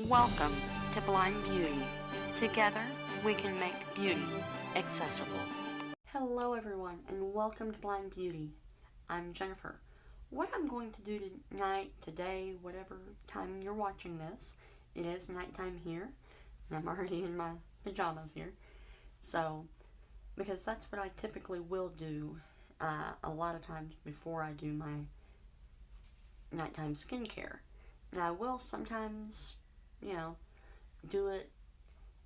Welcome to Blind Beauty. Together, we can make beauty accessible. Hello everyone, and welcome to Blind Beauty. I'm Jennifer. What I'm going to do tonight, today, whatever time you're watching this, it is nighttime here, and I'm already in my pajamas here. So, because that's what I typically will do a lot of times before I do my nighttime skincare. Now, I will sometimes, do it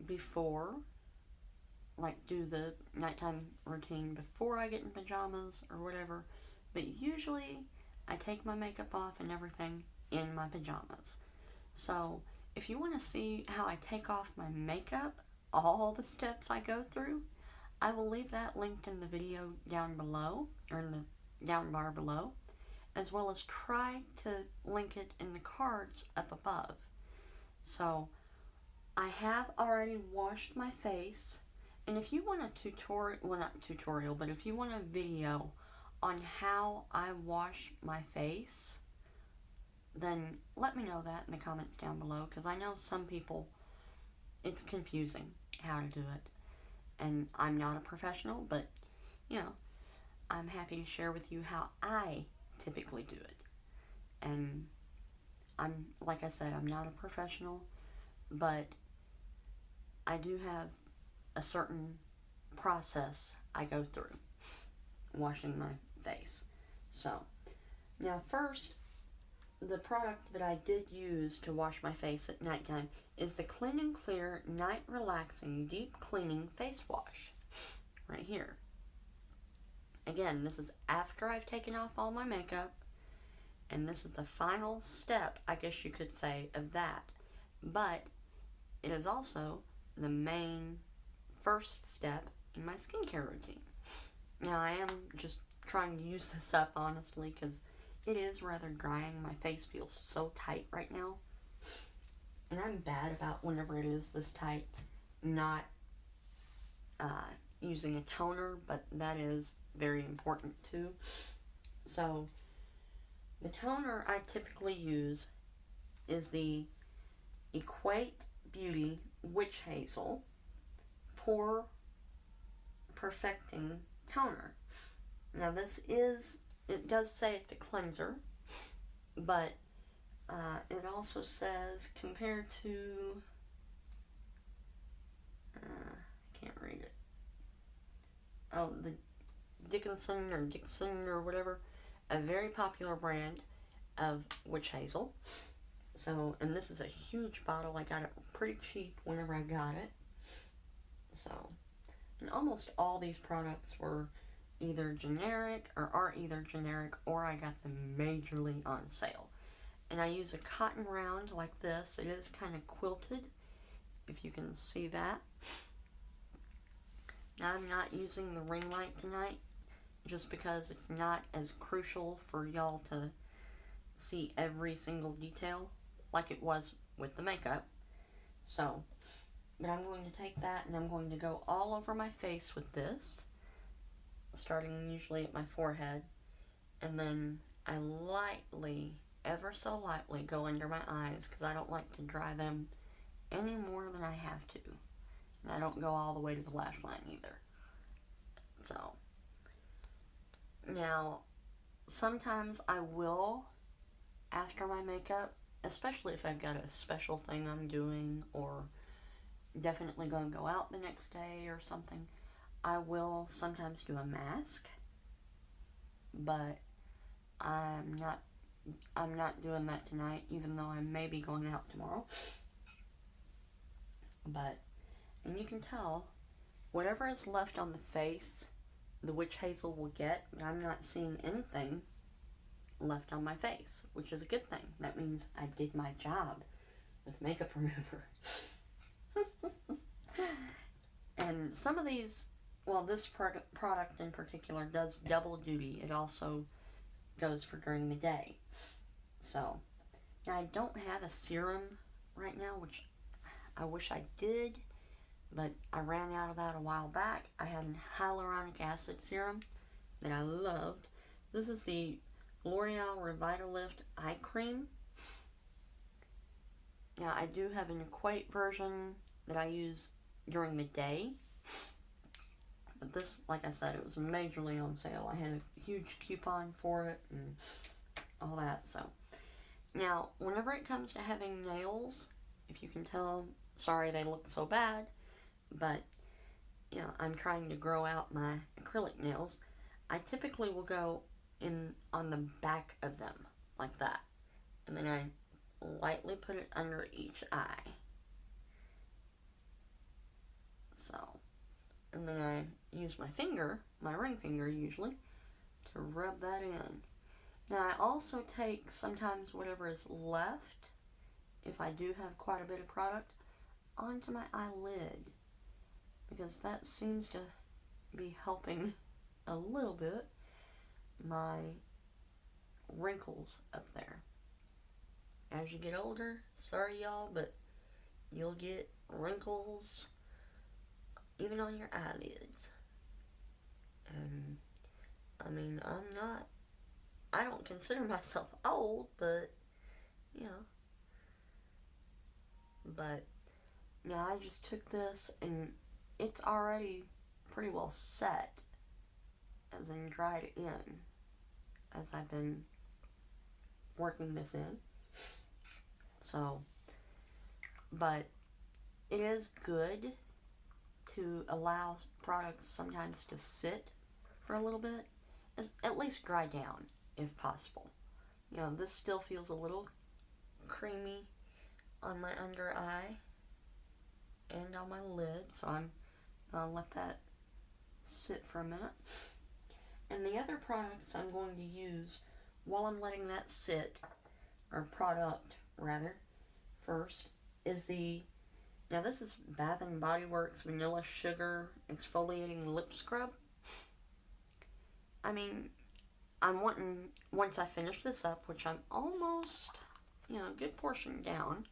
before, like do the nighttime routine before I get in pajamas or whatever, but usually I take my makeup off and everything in my pajamas. So, if you want to see how I take off my makeup, all the steps I go through, I will leave that linked in the video down below, or in the down bar below, as well as try to link it in the cards up above. So, I have already washed my face, and if you want a tutorial, well not tutorial, but if you want a video on how I wash my face, then let me know that in the comments down below, because I know some people, it's confusing how to do it. And I'm not a professional, but, I'm happy to share with you how I typically do it. And like I said, I'm not a professional, but I do have a certain process I go through washing my face. So, now first, the product that I did use to wash my face at nighttime is the Clean & Clear Night Relaxing Deep Cleaning Face Wash. Right here. Again, this is after I've taken off all my makeup, and this is the final step, I guess you could say, of that. But it is also the main first step in my skincare routine. Now, I am just trying to use this up, honestly, because it is rather drying. My face feels so tight right now. And I'm bad about whenever it is this tight, not using a toner, but that is very important too. So, the toner I typically use is the Equate Beauty Witch Hazel Pore Perfecting Toner. Now it does say it's a cleanser, but it also says compared to, I can't read it. Oh, the Dixon or whatever, a very popular brand of witch hazel. So, and this is a huge bottle. I got it pretty cheap whenever I got it. So, and almost all these products were either generic, or are either generic, or I got them majorly on sale. And I use a cotton round like this. It is kind of quilted, if you can see that. Now, I'm not using the ring light tonight, just because it's not as crucial for y'all to see every single detail like it was with the makeup. So, but I'm going to take that and I'm going to go all over my face with this, starting usually at my forehead, and then I lightly, ever so lightly, go under my eyes, because I don't like to dry them any more than I have to. And I don't go all the way to the lash line either. So, now, sometimes I will, after my makeup, especially if I've got a special thing I'm doing, or definitely going to go out the next day or something, I will sometimes do a mask, but I'm not doing that tonight, even though I may be going out tomorrow. But, and you can tell, whatever is left on the face, the witch hazel will get. I'm not seeing anything left on my face, which is a good thing. That means I did my job with makeup remover. And some of these, well, this product in particular does double duty. It also goes for during the day. So, now I don't have a serum right now, which I wish I did, but I ran out of that a while back. I had a hyaluronic acid serum that I loved. This is the L'Oreal Revitalift Eye Cream. Now, I do have an Equate version that I use during the day. But this, like I said, it was majorly on sale. I had a huge coupon for it and all that, so. Now, whenever it comes to having nails, if you can tell, sorry they look so bad, but, you know, I'm trying to grow out my acrylic nails. I typically will go in on the back of them, like that. And then I lightly put it under each eye. So, and then I use my finger, my ring finger usually, to rub that in. Now I also take sometimes whatever is left, if I do have quite a bit of product, onto my eyelid, because that seems to be helping a little bit my wrinkles up there. As you get older, sorry y'all, but you'll get wrinkles even on your eyelids. And I mean, I don't consider myself old, but you know, but now I just took this and it's already pretty well set, as in dried in, as I've been working this in. So, but it is good to allow products sometimes to sit for a little bit, at least dry down if possible. You know, this still feels a little creamy on my under eye and on my lid, so I'm gonna let that sit for a minute. And the other products I'm going to use while I'm letting that sit, or product rather, first, is now this is Bath & Body Works Vanilla Sugar Exfoliating Lip Scrub. I mean, I'm wanting, once I finish this up, which I'm almost, you know, a good portion down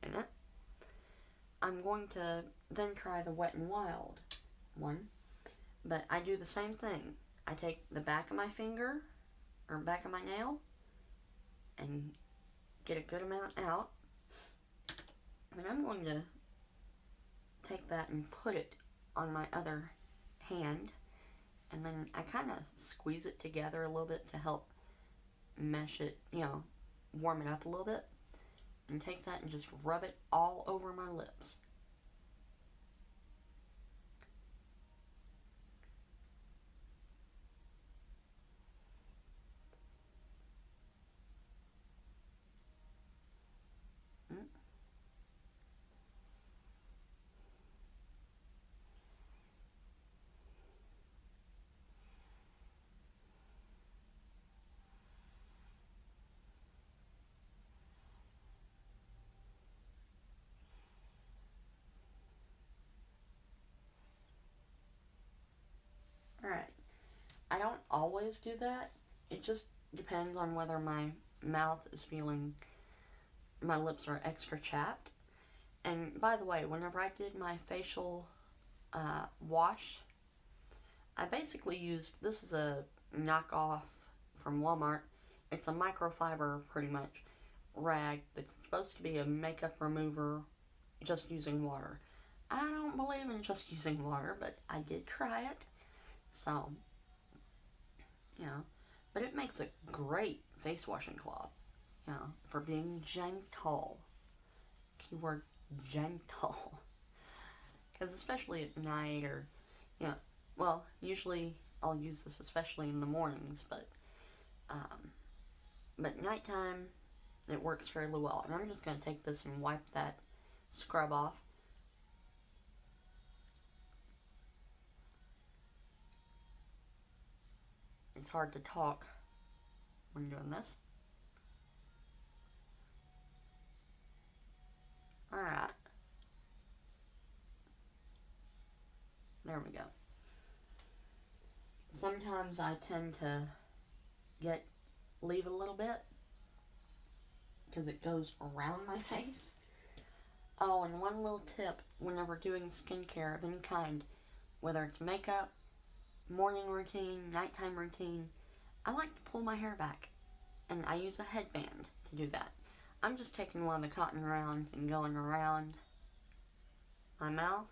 in it, I'm going to then try the Wet n Wild one. But I do the same thing. I take the back of my finger, or back of my nail, and get a good amount out. And I'm going to take that and put it on my other hand, and then I kind of squeeze it together a little bit to help mesh it, you know, warm it up a little bit, and take that and just rub it all over my lips. Alright, I don't always do that. It just depends on whether my mouth is feeling, my lips are extra chapped. And by the way, whenever I did my facial wash, I basically used, this is a knockoff from Walmart. It's a microfiber, pretty much, rag that's supposed to be a makeup remover just using water. I don't believe in just using water, but I did try it. So, you know, but it makes a great face washing cloth, you know, for being gentle. Keyword gentle. Because especially at night, or, you know, well, usually I'll use this especially in the mornings, but nighttime, it works fairly well. And I'm just going to take this and wipe that scrub off. It's hard to talk when doing this. Alright. There we go. Sometimes I tend to leave a little bit, because it goes around my face. Oh, and one little tip whenever doing skincare of any kind, whether it's makeup, morning routine, nighttime routine, I like to pull my hair back, and I use a headband to do that. I'm just taking one of the cotton rounds and going around my mouth.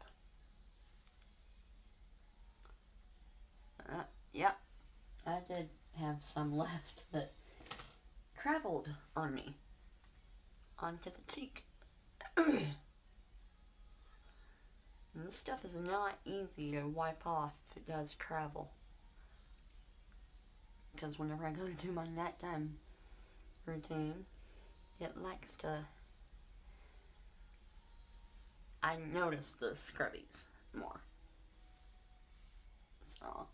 Yep, I did have some left that traveled on me onto the cheek. And this stuff is not easy to wipe off if it does travel. Because whenever I go to do my nighttime routine, it likes to... I notice the scrubbies more. So...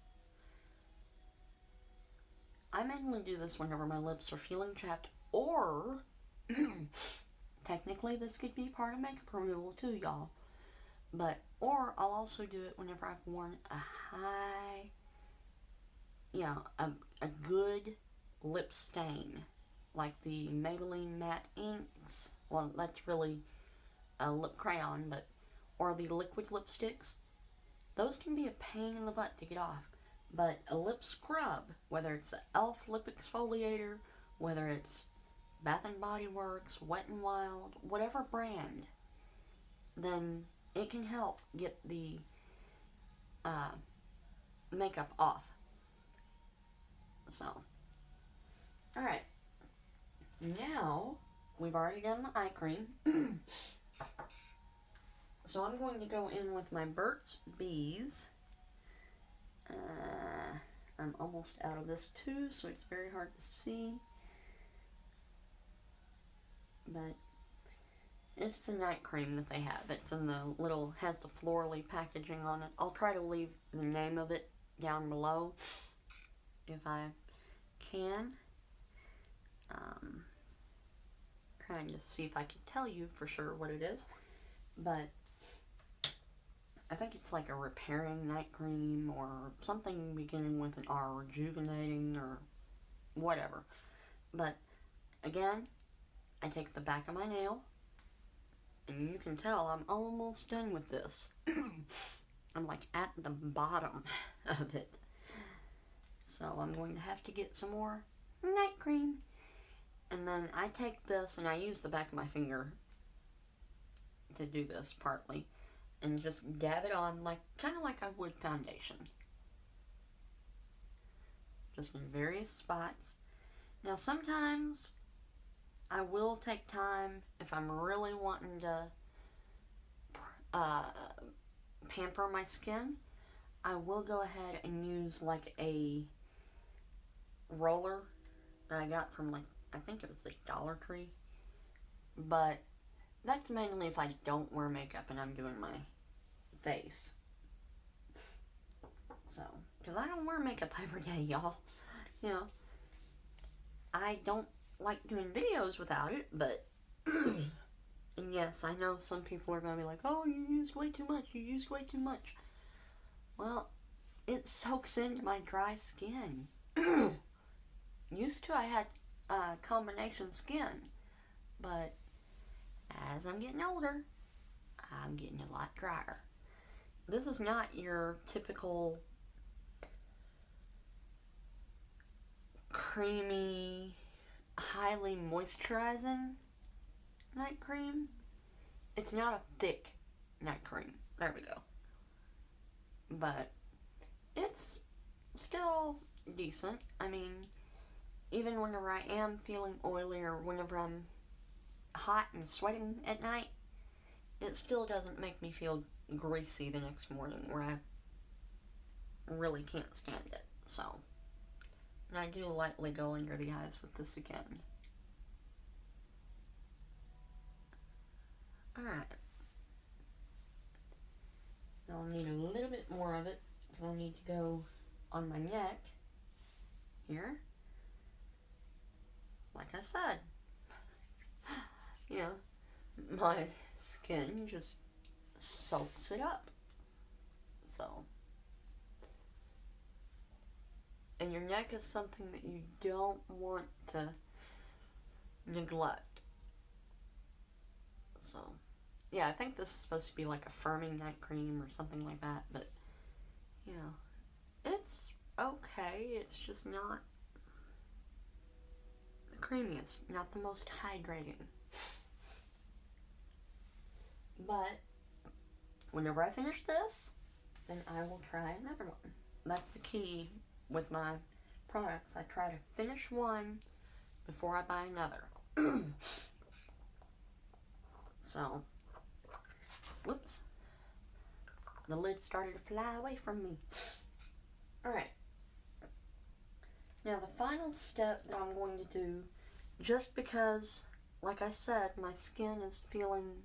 I mainly do this whenever my lips are feeling chapped, or... technically this could be part of makeup removal too, y'all. But, or I'll also do it whenever I've worn a high... a good lip stain. Like the Maybelline Matte Inks. Well, that's really a lip crayon, but... Or the liquid lipsticks. Those can be a pain in the butt to get off. But a lip scrub, whether it's the e.l.f. lip exfoliator, whether it's Bath & Body Works, Wet n Wild, whatever brand, then it can help get the makeup off. So, alright. Now, we've already done the eye cream. So I'm going to go in with my Burt's Bees. I'm almost out of this too, so it's very hard to see. But it's the night cream that they have. It's in the little, has the florally packaging on it. I'll try to leave the name of it down below if I can. Trying to see if I can tell you for sure what it is. But I think it's like a repairing night cream or something beginning with an R, rejuvenating or whatever. But again, I take the back of my nail, and you can tell I'm almost done with this. I'm like at the bottom of it. So I'm going to have to get some more night cream. And then I take this and I use the back of my finger to do this partly. And just dab it on like, kind of like I would foundation. Just in various spots. Now sometimes I will take time if I'm really wanting to pamper my skin. I will go ahead and use like a roller that I got from like, I think it was the Dollar Tree. But that's mainly if I don't wear makeup and I'm doing my face. So, because I don't wear makeup every day, y'all. You know, I don't like doing videos without it, but and yes, I know some people are going to be like, oh, you used way too much, you used way too much. Well, it soaks into my dry skin. Used to, I had combination skin, but as I'm getting older, I'm getting a lot drier. This is not your typical creamy, highly moisturizing night cream. It's not a thick night cream. There we go. But it's still decent. I mean, even whenever I am feeling oily or whenever I'm hot and sweating at night, it still doesn't make me feel greasy the next morning where I really can't stand it. So, and I do lightly go under the eyes with this again. Alright. I'll need a little bit more of it because I'll need to go on my neck here. Like I said, you know, my skin just soaks it up. So, and your neck is something that you don't want to neglect. So, yeah, I think this is supposed to be like a firming night cream or something like that, but, you know, it's okay. It's just not the creamiest, not the most hydrating. But whenever I finish this, then I will try another one. That's the key with my products. I try to finish one before I buy another. So, whoops. The lid started to fly away from me. Alright. Now the final step that I'm going to do, just because, like I said, my skin is feeling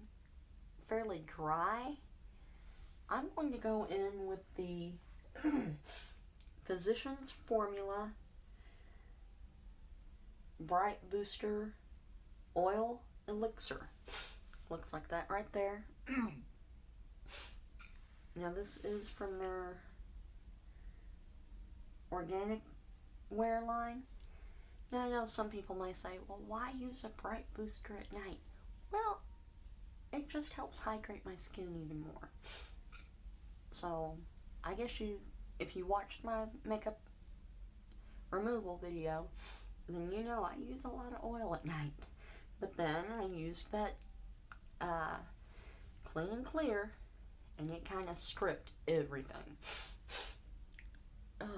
fairly dry, I'm going to go in with the Physicians Formula Bright Booster Oil Elixir. Looks like that right there. Now this is from their organic wear line. Now I know some people might say, well, why use a bright booster at night? Well, it just helps hydrate my skin even more. So I guess if you watched my makeup removal video, then you know I use a lot of oil at night. But then I used that Clean and Clear, and it kind of stripped everything. Ugh.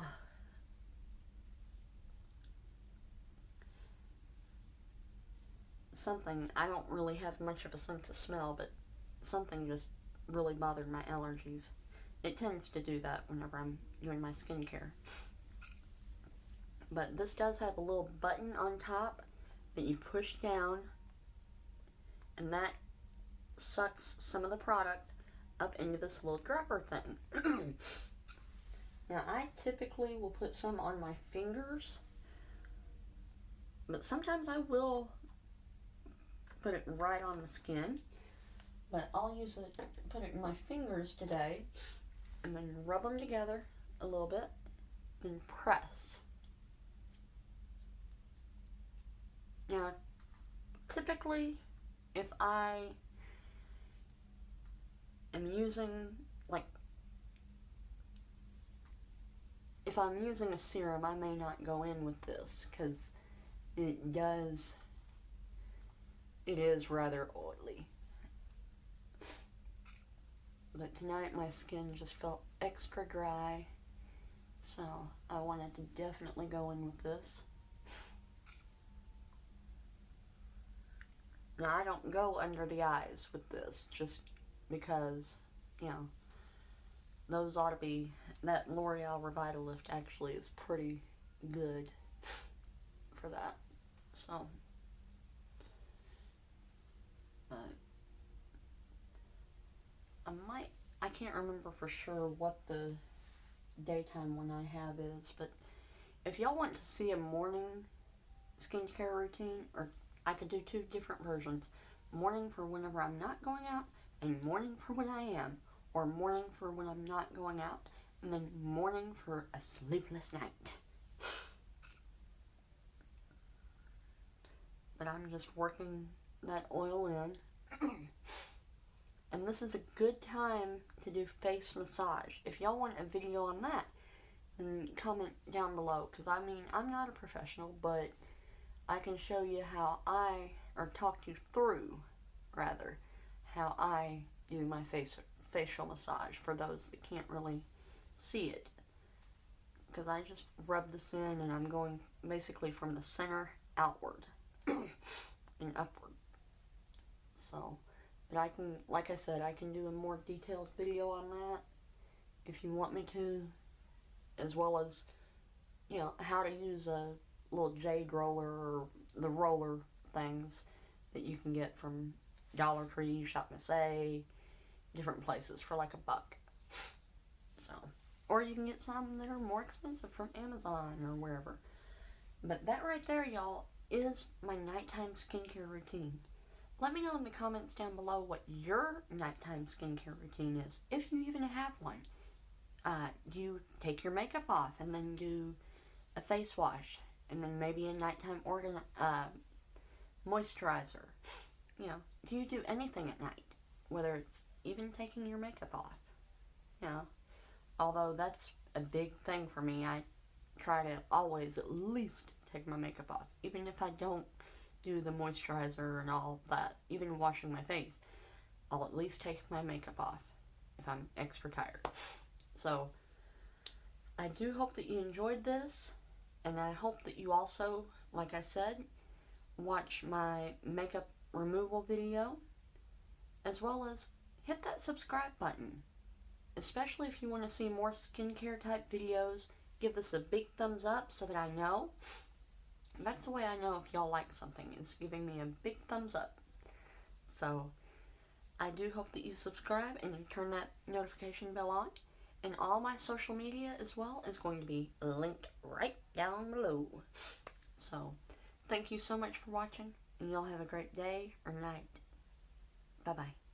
Something, I don't really have much of a sense of smell, but something just really bothered my allergies. It tends to do that whenever I'm doing my skincare. But this does have a little button on top that you push down, and that sucks some of the product up into this little dropper thing. Now I typically will put some on my fingers, but sometimes I will put it right on the skin. But I'll put it in my fingers today, and then rub them together a little bit, and press. Now, typically, if I am using, if I'm using a serum, I may not go in with this, because it is rather oily. But tonight my skin just felt extra dry, so I wanted to definitely go in with this. Now I don't go under the eyes with this, just because, you know, those ought to be, that L'Oreal Revitalift actually is pretty good for that, so. But I can't remember for sure what the daytime one I have is, but if y'all want to see a morning skincare routine, or I could do two different versions, morning for whenever I'm not going out, and morning for when I am, or morning for when I'm not going out, and then morning for a sleepless night. But I'm just working that oil in. And this is a good time to do face massage. If y'all want a video on that, then comment down below. Because I mean, I'm not a professional, but I can show you how or talk you through, rather, how I do my facial massage for those that can't really see it. Because I just rub this in, and I'm going basically from the center outward and upward. So, but I can, like I said, I can do a more detailed video on that if you want me to, as well as, you know, how to use a little jade roller, or the roller things that you can get from Dollar Tree, Shop Miss A, different places for like $1. So, or you can get some that are more expensive from Amazon or wherever. But that right there, y'all, is my nighttime skincare routine. Let me know in the comments down below what your nighttime skincare routine is, if you even have one. Do you take your makeup off and then do a face wash, and then maybe a nighttime moisturizer? You know, do you do anything at night, whether it's even taking your makeup off? You know, although that's a big thing for me, I try to always at least take my makeup off, even if I don't do the moisturizer and all that, even washing my face, I'll at least take my makeup off if I'm extra tired. So, I do hope that you enjoyed this, and I hope that you also, like I said, watch my makeup removal video, as well as hit that subscribe button. Especially if you want to see more skincare type videos, give this a big thumbs up so that I know. That's the way I know if y'all like something, is giving me a big thumbs up. So, I do hope that you subscribe and you turn that notification bell on. And all my social media as well is going to be linked right down below. So, thank you so much for watching, and y'all have a great day or night. Bye-bye.